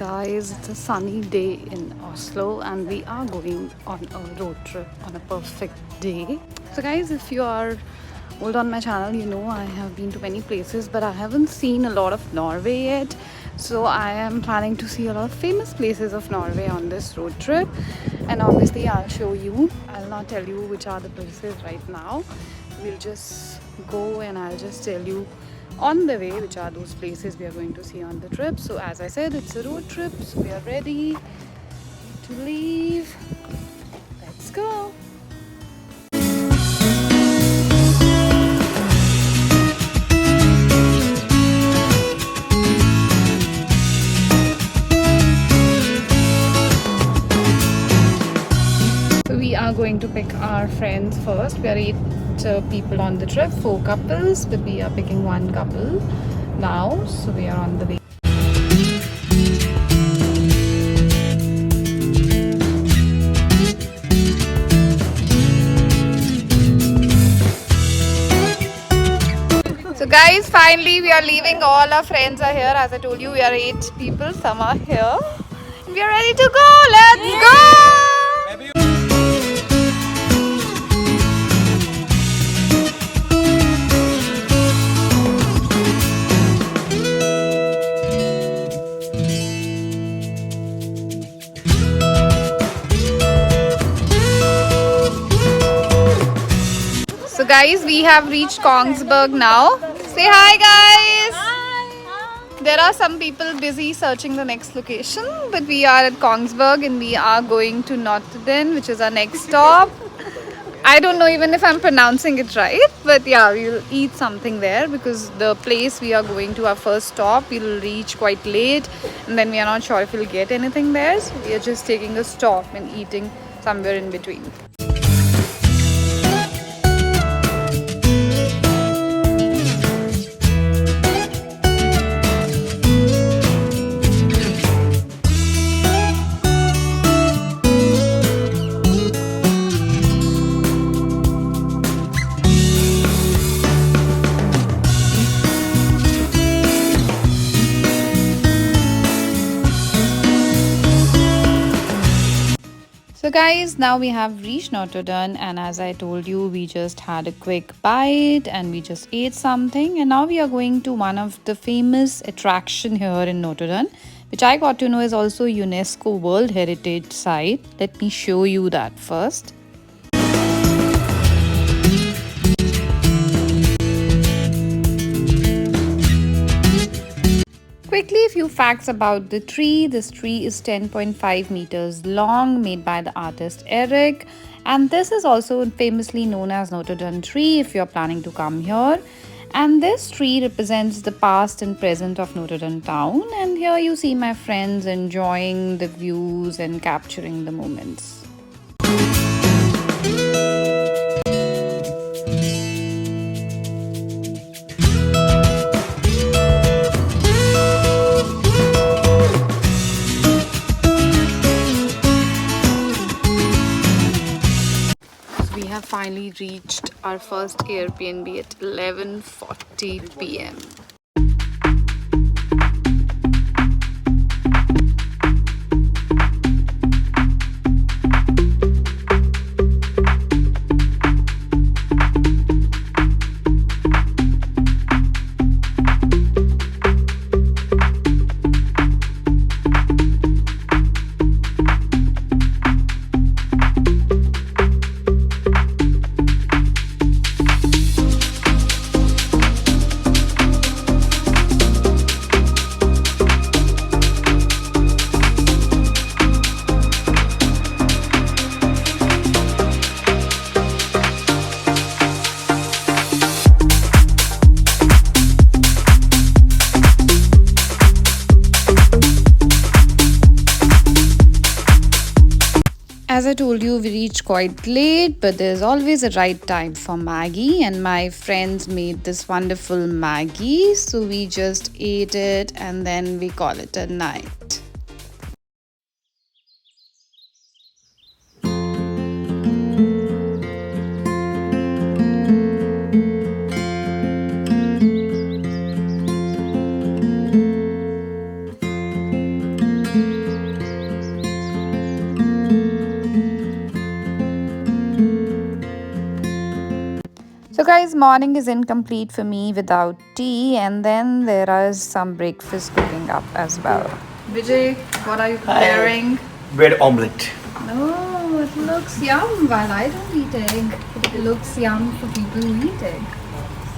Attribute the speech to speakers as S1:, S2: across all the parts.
S1: guys, it's a sunny day in Oslo and we are going on a road trip on a perfect day. So guys, if you are old on my channel, you know I have been to many places but I haven't seen a lot of Norway yet. So I am planning to see a lot of famous places of Norway on this road trip, and obviously I'll show you. I'll not tell you which are the places right now. We'll just go and I'll just tell you on the way which are those places we are going to see on the trip. So as I said, it's a road trip, so we are ready to leave. Let's go. So we are going to pick our friends first. We are 8 people on the trip, 4 couples, but we are picking 1 couple now, so we are on the way. So guys, finally we are leaving. All our friends are here. As I told you, we are 8 people. Some are here. We are ready to go. Let's go! So guys, we have reached Kongsberg now. Say hi guys! Hi. There are some people busy searching the next location, but we are at Kongsberg and we are going to Odda, which is our next stop. I don't know even if I'm pronouncing it right, but yeah, we'll eat something there because the place we are going to, our first stop, we'll reach quite late and then we are not sure if we'll get anything there. So we are just taking a stop and eating somewhere in between. So guys, now we have reached Odda, and as I told you, we just had a quick bite and we just ate something, and now we are going to one of the famous attraction here in Odda, which I got to know is also UNESCO World Heritage Site. Let me show you that first. Quickly, a few facts about the tree. This tree is 10.5 meters long, made by the artist Eric. And this is also famously known as Odda tree if you're planning to come here. And this tree represents the past and present of Odda town. And here you see my friends enjoying the views and capturing the moments. We have finally reached our first Airbnb at 11:40 p.m. As I told you, we reached quite late, but there's always a right time for Maggie, and my friends made this wonderful Maggie, so we just ate it and then we call it a night. So, guys, morning is incomplete for me without tea, and then there is some breakfast cooking up as well. Vijay, what are you preparing?
S2: Bread omelette.
S1: No, it looks yum. While I don't eat egg, it looks yum for people who eat egg.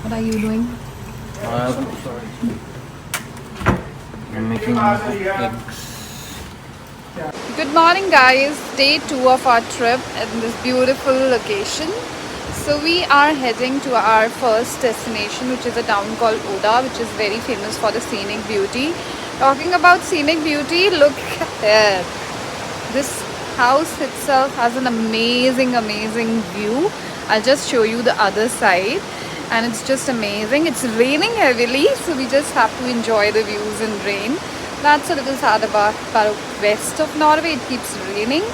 S1: What are you doing?
S2: I'm making eggs.
S1: Good morning, guys. Day 2 of our trip in this beautiful location. So we are heading to our first destination, which is a town called Odda, which is very famous for the scenic beauty. Talking about scenic beauty, look here. This house itself has an amazing view. I'll just show you the other side, and it's just amazing. It's raining heavily, so we just have to enjoy the views in rain. That's a little sad about west of Norway. It keeps raining,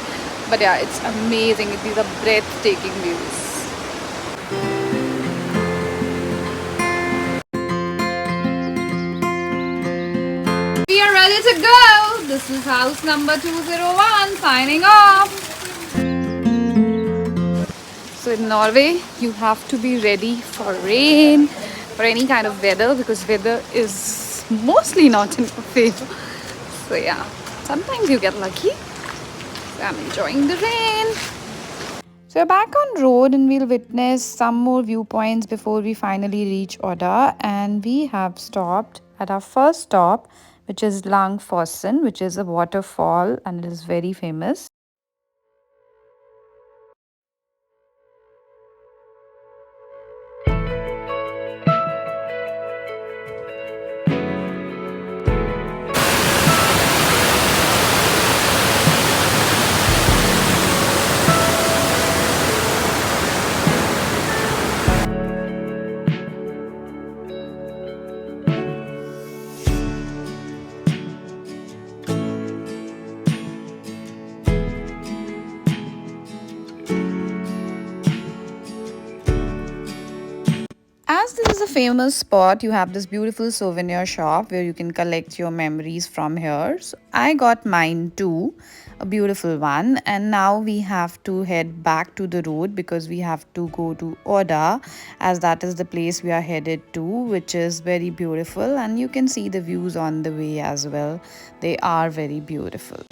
S1: but yeah, it's amazing. These are breathtaking views. We are ready to go. This is house number 201, signing off. So in Norway, you have to be ready for rain, for any kind of weather, because weather is mostly not in your favor. So yeah, sometimes you get lucky. So I'm enjoying the rain. So we're back on road, and we'll witness some more viewpoints before we finally reach Odda. And we have stopped at our first stop, which is Langfossen, which is a waterfall, and it is very famous. As this is a famous spot, you have this beautiful souvenir shop where you can collect your memories from here. So I got mine too, a beautiful one. And now we have to head back to the road because we have to go to Odda, as that is the place we are headed to, which is very beautiful. And you can see the views on the way as well. They are very beautiful.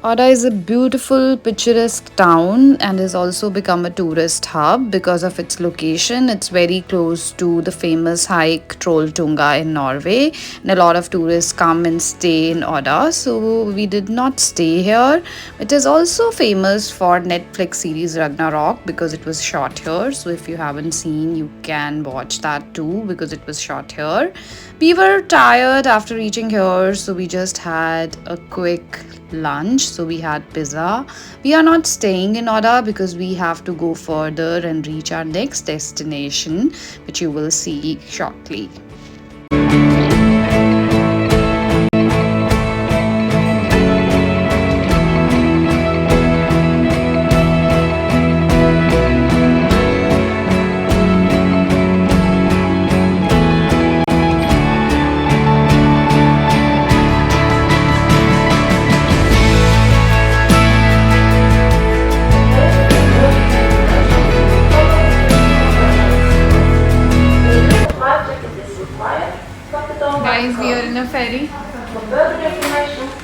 S1: Odda is a beautiful, picturesque town and has also become a tourist hub because of its location. It's very close to the famous hike Trolltunga in Norway, and a lot of tourists come and stay in Odda. So we did not stay here. It is also famous for Netflix series Ragnarok because it was shot here. So if you haven't seen, you can watch that too because it was shot here. We were tired after reaching here, so we just had a quick lunch. So we had pizza. We are not staying in Odda because we have to go further and reach our next destination, which you will see shortly.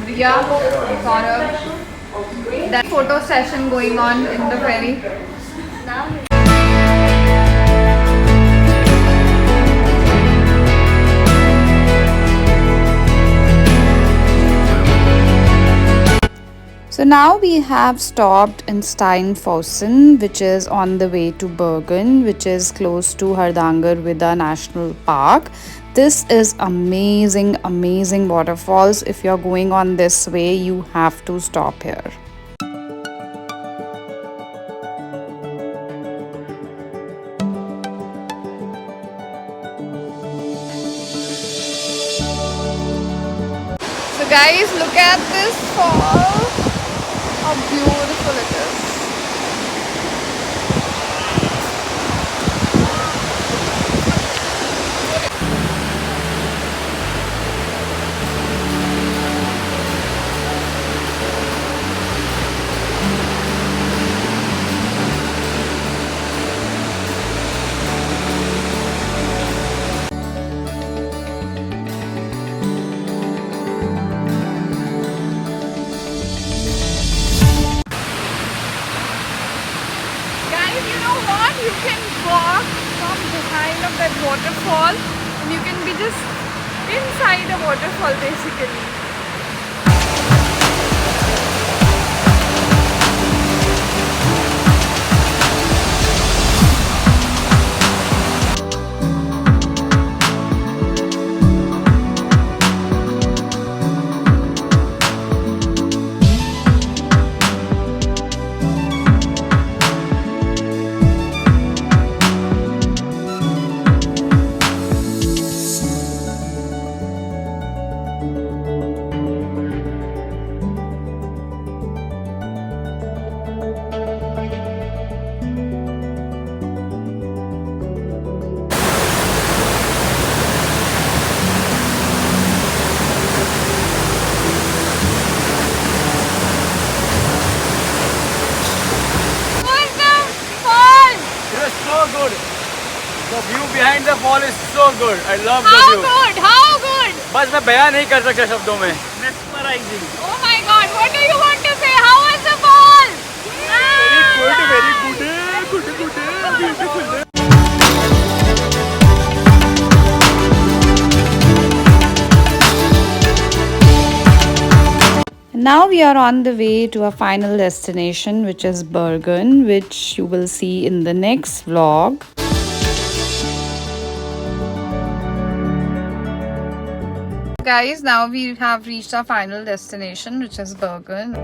S1: Riya, Gaurav. That photo session going on in the ferry. So now we have stopped in Steinsdalfossen, which is on the way to Bergen, which is close to Hardanger National Park. This is amazing, amazing waterfalls. If you're going on this way, you have to stop here. So guys, look at this fall. How beautiful it is. You can walk from behind of that waterfall and you can be just inside the waterfall basically.
S2: The view behind the fall is so good. I love the view.
S1: How good?
S2: बस मैं बयान नहीं कर सकता शब्दों में. Mesmerizing.
S1: Oh my God! What do you want to say? How was the fall?
S2: Very good, beautiful.
S1: Now we are on the way to our final destination, which is Bergen, which you will see in the next vlog. Guys, now we have reached our final destination, which is Bergen.